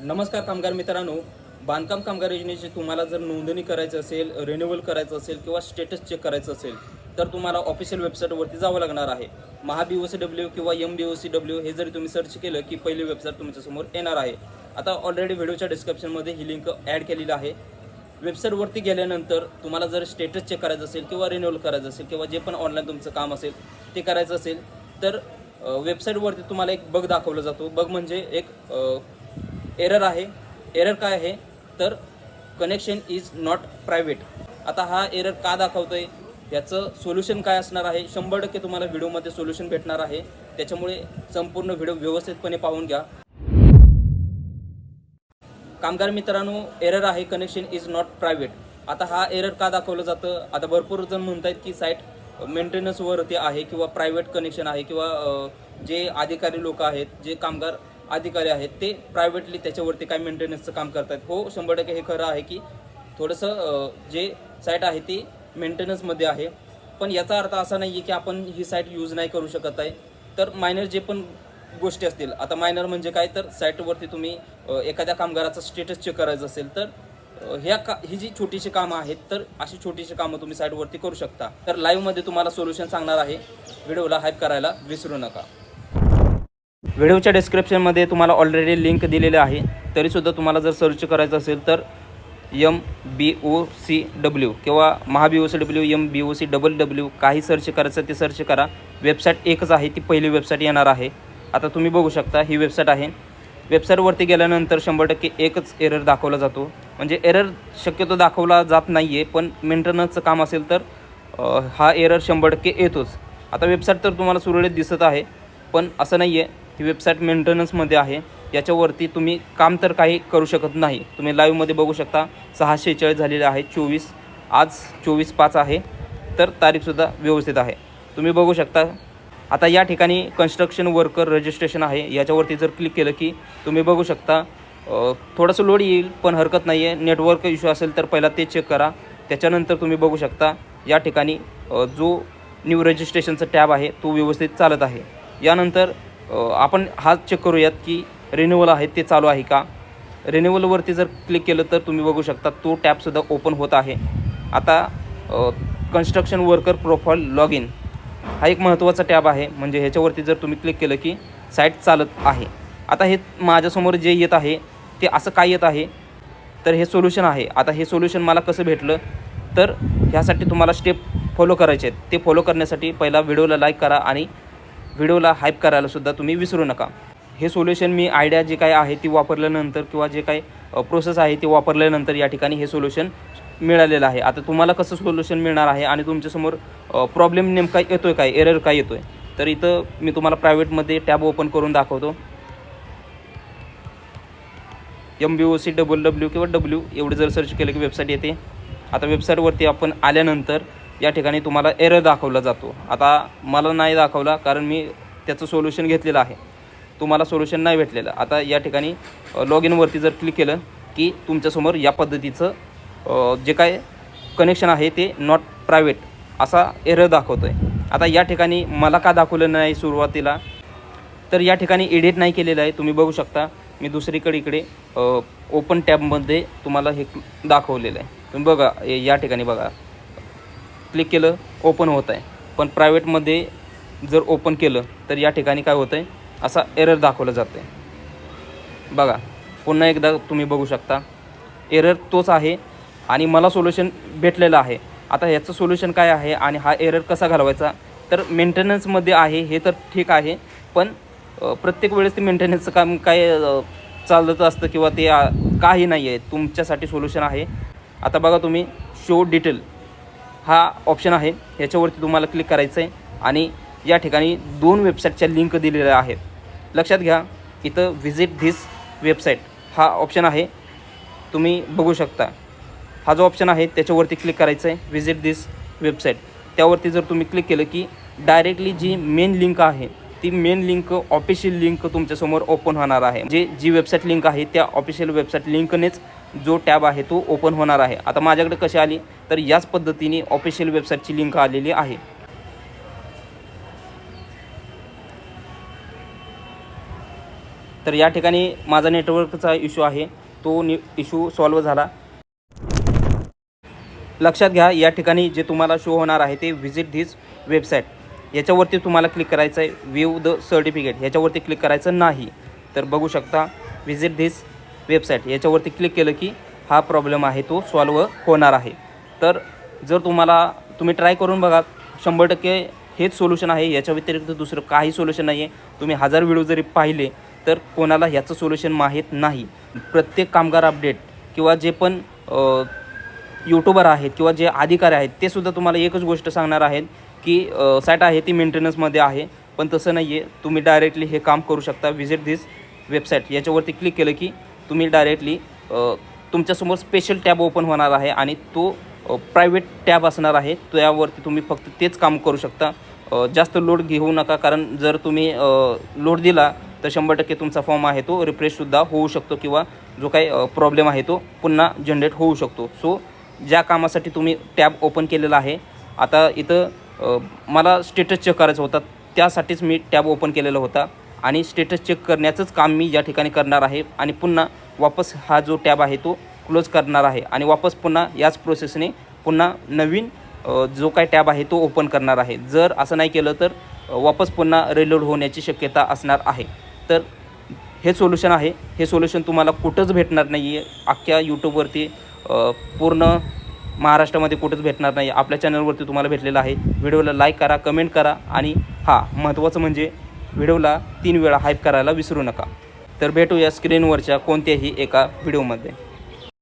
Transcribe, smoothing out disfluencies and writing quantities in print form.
नमस्कार कामगार मित्रांनो, बांधकाम कामगार योजनेची तुम्हाला जर नोंदणी करायची असेल, रिन्युअल करायचं असेल किंवा स्टेटस चेक करायचं असेल तर तुम्हाला ऑफिशियल वेबसाईटवरती जावं लागणार आहे. MahaBOCW किंवा MBOCW हे जरी तुम्ही सर्च केलं की पहिली वेबसाईट तुमच्यासमोर येणार आहे. आता ऑलरेडी व्हिडिओच्या डिस्क्रिप्शनमध्ये ही लिंक ॲड केलेली आहे. वेबसाईटवरती गेल्यानंतर तुम्हाला जर स्टेटस चेक करायचं असेल किंवा रिन्युअल करायचं असेल किंवा जे पण ऑनलाईन तुमचं काम असेल ते करायचं असेल तर वेबसाईटवरती तुम्हाला एक बग दाखवला जातो. बग म्हणजे एक एरर आहे. एरर काय आहे तर कनेक्शन इज नॉट प्रायव्हेट. आता हा एरर का दाखवतोय, याचं सोल्युशन काय असणार आहे, 100% तुम्हाला व्हिडिओमध्ये सोल्युशन भेटणार आहे. त्याच्यामुळे संपूर्ण व्हिडिओ व्यवस्थितपणे पाहून घ्या. कामगार मित्रांनो, एरर आहे कनेक्शन इज नॉट प्रायव्हेट. आता हा एरर का दाखवलं जातं, आता भरपूर जण म्हणतात की साईट मेंटेनन्सवरती आहे किंवा प्रायव्हेट कनेक्शन आहे किंवा जे अधिकारी लोक आहेत, जे कामगार अधिकारी आहेत ते प्रायव्हेटली त्याच्यावरती काय मेंटेनन्सचं काम करतात. हो, 100% हे खरं आहे की थोडंसं जे साईट आहे ती मेंटेनन्समध्ये आहे. पण याचा अर्थ असा नाही आहे की आपण ही साईट यूज नाही करू शकत आहे. तर मायनर जे पण गोष्टी असतील, आता मायनर म्हणजे काय तर साईटवरती तुम्ही एखाद्या कामगाराचा स्टेटस चेक करायचं असेल तर ही जी छोटीशी कामं आहेत तर अशी छोटीशी कामं तुम्ही साईटवरती करू शकता. तर लाईव्हमध्ये तुम्हाला सोल्युशन सांगणार आहे. व्हिडिओला हाईप करायला विसरू नका. व्हिडिओच्या डिस्क्रिप्शनमध्ये तुम्हाला ऑलरेडी लिंक दिलेली आहे. तरीसुद्धा तुम्हाला जर सर्च करायचं असेल तर MBOCW किंवा MahaBOCW MBOCWW काही सर्च करायचं ते सर्च करा. वेबसाईट एकच आहे, ती पहिली वेबसाईट येणार आहे. आता तुम्ही बघू शकता ही वेबसाईट आहे. वेबसाईटवरती गेल्यानंतर 100% एकच एरर दाखवला जातो. म्हणजे एरर शक्यतो दाखवला जात नाही आहे, पण मेंटेनन्सचं काम असेल तर हा एरर 100% येतोच. आता वेबसाईट तर तुम्हाला सुरळीत दिसत आहे, पण असं नाही आहे. ही वेबसाईट मेंटेनन्समध्ये आहे. याच्यावरती तुम्ही काम तर काही करू शकत नाही. तुम्ही लाईव्हमध्ये बघू शकता 646 झालेले आहे. 24 आज 24/5 आहे, तर तारीखसुद्धा व्यवस्थित आहे. तुम्ही बघू शकता. आता या ठिकाणी कन्स्ट्रक्शन वर्कर रजिस्ट्रेशन आहे. याच्यावरती जर क्लिक केलं की तुम्ही बघू शकता थोडंसं लोड येईल, पण हरकत नाही आहे. नेटवर्क इश्यू असेल तर पहिला ते चेक करा. त्याच्यानंतर तुम्ही बघू शकता या ठिकाणी जो न्यू रजिस्ट्रेशनचा टॅब आहे तो व्यवस्थित चालत आहे. यानंतर आपण हा चेक करूयात की रिन्युअल आहे ते चालू आहे का. रिन्युअलवरती जर क्लिक केलं तर तुम्ही बघू शकता तो टॅबसुद्धा ओपन होत आहे. आता construction worker profile log in हा एक महत्त्वाचा टॅब आहे. म्हणजे ह्याच्यावरती जर तुम्ही क्लिक केलं की साईट चालत आहे. आता हे माझ्यासमोर जे येत आहे ते असं काय येत आहे तर हे सोल्युशन आहे. आता हे सोल्युशन मला कसं भेटलं तर ह्यासाठी तुम्हाला स्टेप फॉलो करायचे आहेत. ते फॉलो करण्यासाठी पहिला व्हिडिओला लाईक करा आणि व्हिडिओला हाईप करायलासुद्धा तुम्ही विसरू नका. हे सोल्युशन मी आयडिया जे काय आहे ती वापरल्यानंतर किंवा जे काही प्रोसेस आहे ती वापरल्यानंतर या ठिकाणी हे सोल्युशन मिळालेलं आहे. आता तुम्हाला कसं सोल्युशन मिळणार आहे आणि तुमच्यासमोर प्रॉब्लेम नेमका येतो आहे काय, एरर काय येतो आहे, तर इथं मी तुम्हाला प्रायव्हेटमध्ये टॅब ओपन करून दाखवतो. MBOCWW किंवा W एवढं जर सर्च केलं की वेबसाईट येते. आता वेबसाईटवरती आपण आल्यानंतर या ठिकाणी तुम्हाला एरर दाखवला जातो. आता मला नाही दाखवला कारण मी त्याचं सोल्युशन घेतलेलं आहे. तुम्हाला सोल्युशन नाही भेटलेलं. आता या ठिकाणी लॉग इनवरती जर क्लिक केलं की तुमच्यासमोर या पद्धतीचं जे काय कनेक्शन आहे ते नॉट प्रायव्हेट असा एरर दाखवतो आहे. आता या ठिकाणी मला का दाखवलं नाही सुरुवातीला, तर या ठिकाणी एडिट नाही केलेलं आहे. तुम्ही बघू शकता मी दुसरीकडे इकडे ओपन टॅबमध्ये तुम्हाला हे दाखवलेलं आहे. तुम्ही बघा या ठिकाणी बघा क्लिक केलं ओपन होत आहे, पण प्रायव्हेटमध्ये जर ओपन केलं तर या ठिकाणी काय होतं आहे असा एरर दाखवलं जातं आहे. बघा पुन्हा एकदा तुम्ही बघू शकता एरर तोच आहे आणि मला सोल्युशन भेटलेलं आहे. आता ह्याचं सोल्युशन काय आहे आणि हा एरर कसा घालवायचा, तर मेंटेनन्समध्ये आहे हे तर ठीक आहे, पण प्रत्येक वेळेस ते मेंटेनन्सचं काम काय चालत असतं किंवा ते काही नाही आहे. तुमच्यासाठी सोल्युशन आहे. आता बघा तुम्ही शो डिटेल हा ऑप्शन आहे, ह्याच्यावरती तुम्हाला क्लिक करायचं आहे आणि या ठिकाणी 2 वेबसाईटच्या लिंक दिलेल्या आहेत. लक्षात घ्या, इथं व्हिजिट धिस वेबसाईट हा ऑप्शन आहे. तुम्ही बघू शकता हा जो ऑप्शन आहे त्याच्यावरती क्लिक करायचं आहे व्हिजिट धिस वेबसाईट. त्यावरती जर तुम्ही क्लिक केलं की डायरेक्टली जी मेन लिंक आहे ती मेन लिंक ऑफिशियल लिंक तुमच्यासमोर ओपन होणार आहे. जी वेबसाईट लिंक आहे त्या ऑफिशियल वेबसाईट लिंकनेच जो टॅब आहे तो ओपन होणार आहे. आता माझ्याकडे कशी आली तर याच पद्धतीने ऑफिशियल वेबसाईटची लिंक आलेली आहे. तर या ठिकाणी माझा नेटवर्कचा इश्यू आहे, तो इश्यू सॉल्व झाला. लक्षात घ्या, या ठिकाणी जे तुम्हाला शो होणार आहे ते व्हिजिट धिस वेबसाईट, याच्यावरती तुम्हाला क्लिक करायचं आहे. व्ह्यू द सर्टिफिकेट याच्यावरती क्लिक करायचं नाही. तर बघू शकता व्हिजिट धिस वेबसाईट याच्यावरती क्लिक केलं की हा प्रॉब्लेम आहे तो सॉल्व होणार आहे. तर जर तुम्ही ट्राय करून बघा, 100% हेच सोल्युशन आहे, याच्या व्यतिरिक्त दुसरं काही सोल्युशन नाही आहे. तुम्ही 1000 व्हिडिओ जरी पाहिले तर कोणाला ह्याचं सोल्युशन माहीत नाही. प्रत्येक कामगार अपडेट किंवा जे पण यूट्यूबर आहेत किंवा जे अधिकारी आहेत ते सुद्धा तुम्हाला एकच गोष्ट सांगणार आहेत की साईट आहे ती मेंटेनन्समध्ये आहे. पण तसं नाही आहे, तुम्ही डायरेक्टली हे काम करू शकता. व्हिजिट धिस वेबसाईट याच्यावरती क्लिक केलं की तुम्ही डायरेक्टली तुमच्यासमोर स्पेशल टॅब ओपन होणार आहे आणि तो प्रायव्हेट टॅब असणार आहे. त्यावरती तुम्ही फक्त तेच काम करू शकता. जास्त लोड घेऊ नका, कारण जर तुम्ही लोड दिला तर 100% तुमचा फॉर्म आहे तो रिफ्रेशसुद्धा होऊ शकतो किंवा जो काही प्रॉब्लेम आहे तो पुन्हा जनरेट होऊ शकतो. सो ज्या कामासाठी तुम्ही टॅब ओपन केलेला आहे, आता इथं मला स्टेटस चेक करायचा होता, त्यासाठीच मी टॅब ओपन केलेला होता आणि स्टेटस चेक करण्याचंच काम मी या ठिकाणी करणार आहे. आणि पुन्हा वापस हा जो टॅब आहे तो क्लोज करणार आहे आणि वापस पुन्हा याच प्रोसेसने पुन्हा नवीन जो काही टॅब आहे तो ओपन करणार आहे. जर असं नाही केलं तर वापस पुन्हा रिलोड होण्याची शक्यता असणार आहे. तर हे सोल्युशन आहे, हे सोल्युशन तुम्हाला कुठंच भेटणार नाही आहे. अख्ख्या यूट्यूबवरती पूर्ण महाराष्ट्रामध्ये कुठंच भेटणार नाही. आपल्या चॅनलवरती तुम्हाला भेटलेलं आहे. व्हिडिओला लाईक करा, कमेंट करा आणि महत्त्वाचं म्हणजे व्हिडिओला 3 वेळा हाईप करायला विसरू नका. तर भेटूया स्क्रीनवरच्या कोणत्याही एका व्हिडिओमध्ये.